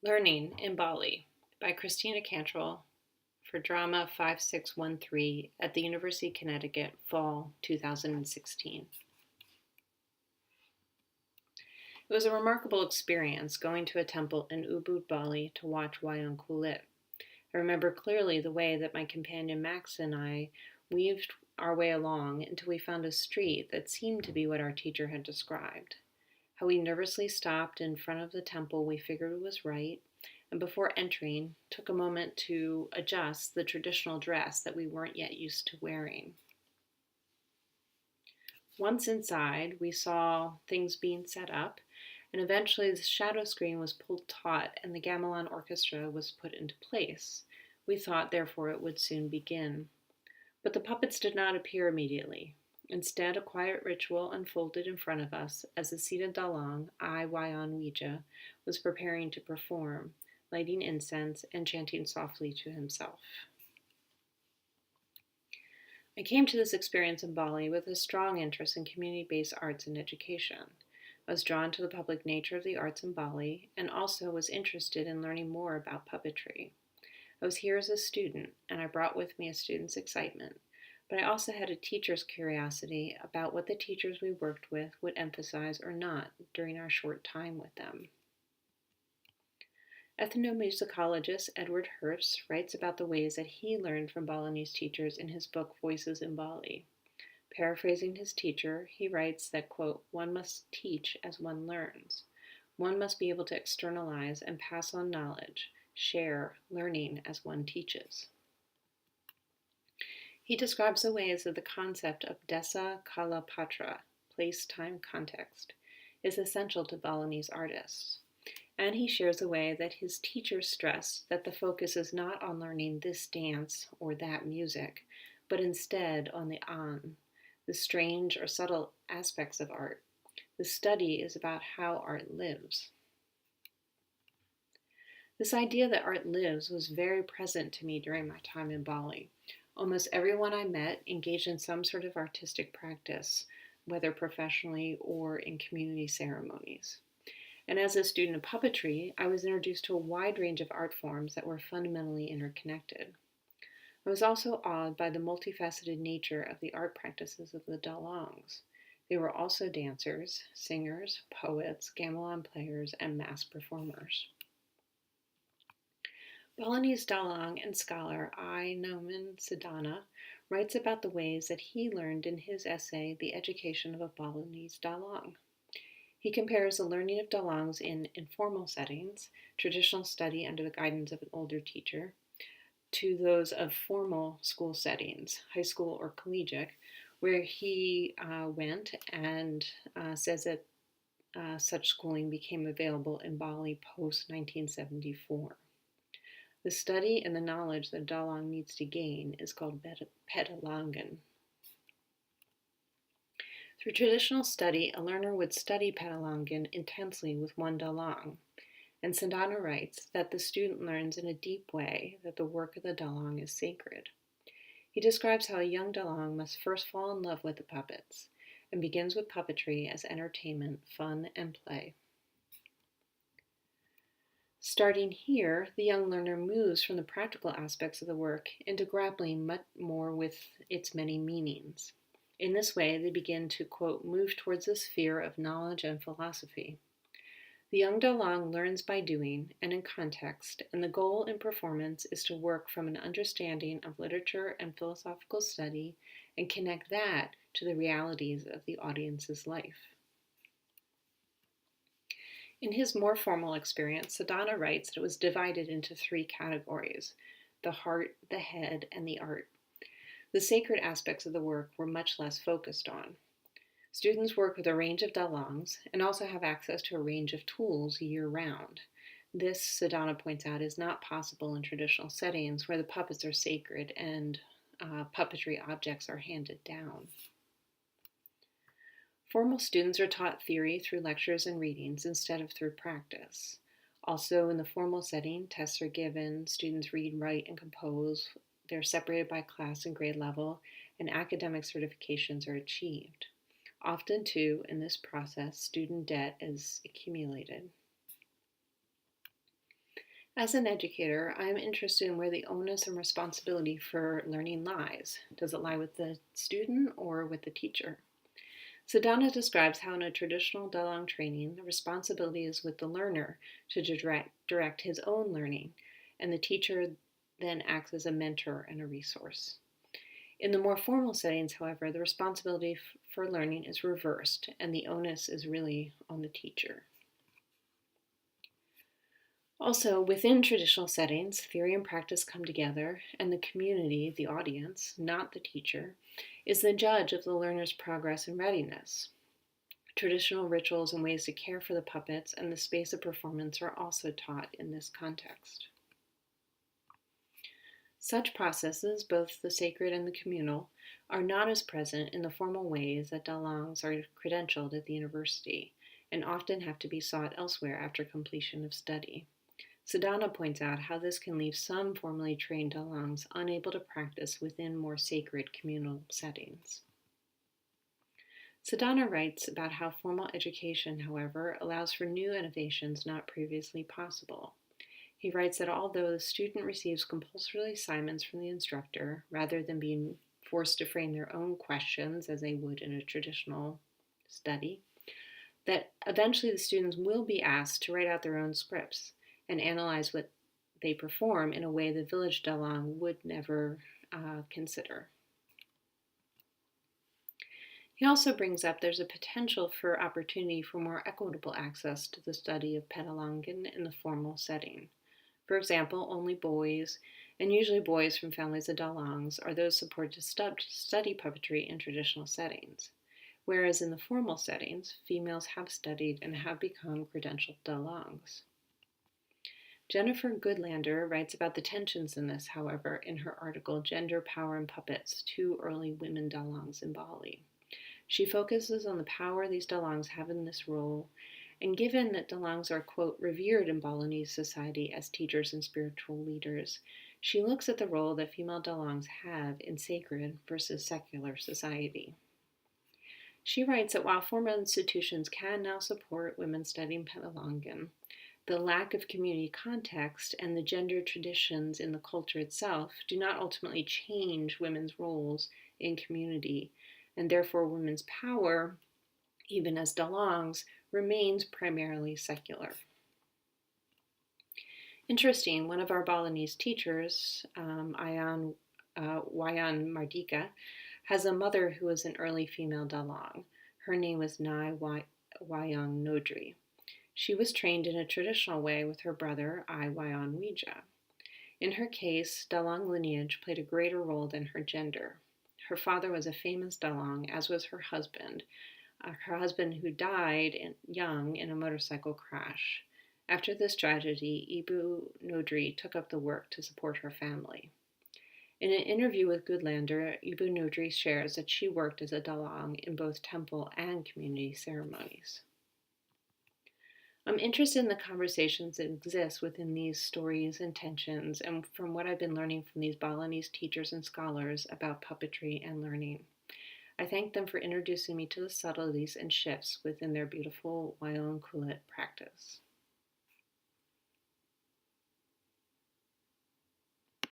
Learning in Bali by Christina Cantrell for Drama 5613 at the University of Connecticut, Fall 2016. It was a remarkable experience going to a temple in Ubud, Bali to watch wayang kulit. I remember clearly the way that my companion Max and I weaved our way along until we found a street that seemed to be what our teacher had described. How we nervously stopped in front of the temple we figured was right, and before entering, took a moment to adjust the traditional dress that we weren't yet used to wearing. Once inside, we saw things being set up, and eventually the shadow screen was pulled taut and the gamelan orchestra was put into place. We thought, therefore, it would soon begin. But the puppets did not appear immediately. Instead, a quiet ritual unfolded in front of us as the Sita Dalang, I Wayan Wija, was preparing to perform, lighting incense and chanting softly to himself. I came to this experience in Bali with a strong interest in community-based arts and education. I was drawn to the public nature of the arts in Bali and also was interested in learning more about puppetry. I was here as a student, and I brought with me a student's excitement, but I also had a teacher's curiosity about what the teachers we worked with would emphasize or not during our short time with them. Ethnomusicologist Edward Hurst writes about the ways that he learned from Balinese teachers in his book Voices in Bali. Paraphrasing his teacher, he writes that, quote, "One must teach as one learns. One must be able to externalize and pass on knowledge, share learning as one teaches." He describes the ways that the concept of desa kala patra, place, time, context, is essential to Balinese artists. And he shares a way that his teachers stressed that the focus is not on learning this dance or that music, but instead on the the strange or subtle aspects of art. The study is about how art lives. This idea that art lives was very present to me during my time in Bali. Almost everyone I met engaged in some sort of artistic practice, whether professionally or in community ceremonies. And as a student of puppetry, I was introduced to a wide range of art forms that were fundamentally interconnected. I was also awed by the multifaceted nature of the art practices of the Dalangs. They were also dancers, singers, poets, gamelan players, and mask performers. Balinese Dalang and scholar I. Noman Sidana writes about the ways that he learned in his essay, The Education of a Balinese Dalang. He compares the learning of Dalangs in informal settings, traditional study under the guidance of an older teacher, to those of formal school settings, high school or collegiate, where he went and says that such schooling became available in Bali post-1974. The study and the knowledge that Dalang needs to gain is called Petalangan. Through traditional study, a learner would study Petalangan intensely with one Dalang, and Sandana writes that the student learns in a deep way that the work of the Dalang is sacred. He describes how a young Dalang must first fall in love with the puppets, and begins with puppetry as entertainment, fun, and play. Starting here, the young learner moves from the practical aspects of the work into grappling much more with its many meanings. In this way, they begin to, quote, move towards the sphere of knowledge and philosophy. The young Dalang learns by doing and in context, and the goal in performance is to work from an understanding of literature and philosophical study and connect that to the realities of the audience's life. In his more formal experience, Sadhana writes that it was divided into three categories: the heart, the head, and the art. The sacred aspects of the work were much less focused on. Students work with a range of dalangs and also have access to a range of tools year-round. This, Sadhana points out, is not possible in traditional settings where the puppets are sacred and puppetry objects are handed down. Formal students are taught theory through lectures and readings instead of through practice. Also, in the formal setting, tests are given, students read, write, and compose. They're separated by class and grade level, and academic certifications are achieved. Often, too, in this process, student debt is accumulated. As an educator, I am interested in where the onus and responsibility for learning lies. Does it lie with the student or with the teacher? Sadhana describes how in a traditional Dalong training, the responsibility is with the learner to direct his own learning, and the teacher then acts as a mentor and a resource. In the more formal settings, however, the responsibility for learning is reversed, and the onus is really on the teacher. Also, within traditional settings, theory and practice come together, and the community, the audience, not the teacher, is the judge of the learner's progress and readiness. Traditional rituals and ways to care for the puppets and the space of performance are also taught in this context. Such processes, both the sacred and the communal, are not as present in the formal ways that Dalangs are credentialed at the university, and often have to be sought elsewhere after completion of study. Sadhana points out how this can leave some formally trained Dalangs unable to practice within more sacred communal settings. Sadhana writes about how formal education, however, allows for new innovations not previously possible. He writes that although the student receives compulsory assignments from the instructor, rather than being forced to frame their own questions as they would in a traditional study, that eventually the students will be asked to write out their own scripts and analyze what they perform in a way the village Dalang would never consider. He also brings up there's a potential for opportunity for more equitable access to the study of Petalangan in the formal setting. For example, only boys, and usually boys from families of Dalangs, are those supported to study puppetry in traditional settings, whereas in the formal settings, females have studied and have become credentialed Dalangs. Jennifer Goodlander writes about the tensions in this, however, in her article Gender, Power, and Puppets, Two Early Women Dalangs in Bali. She focuses on the power these Dalangs have in this role, and given that Dalangs are, quote, revered in Balinese society as teachers and spiritual leaders, she looks at the role that female Dalangs have in sacred versus secular society. She writes that while formal institutions can now support women studying Petalangan, the lack of community context and the gender traditions in the culture itself do not ultimately change women's roles in community, and therefore women's power, even as Dalangs, remains primarily secular. Interesting, one of our Balinese teachers, Wayan Mardika, has a mother who was an early female Dalang. Her name was Nai Wayang Nodri. She was trained in a traditional way with her brother, I Wayan Wija. In her case, Dalang lineage played a greater role than her gender. Her father was a famous Dalang, as was her husband who died young in a motorcycle crash. After this tragedy, Ibu Nodri took up the work to support her family. In an interview with Goodlander, Ibu Nodri shares that she worked as a Dalang in both temple and community ceremonies. I'm interested in the conversations that exist within these stories and tensions, and from what I've been learning from these Balinese teachers and scholars about puppetry and learning. I thank them for introducing me to the subtleties and shifts within their beautiful Wayan Kulit practice.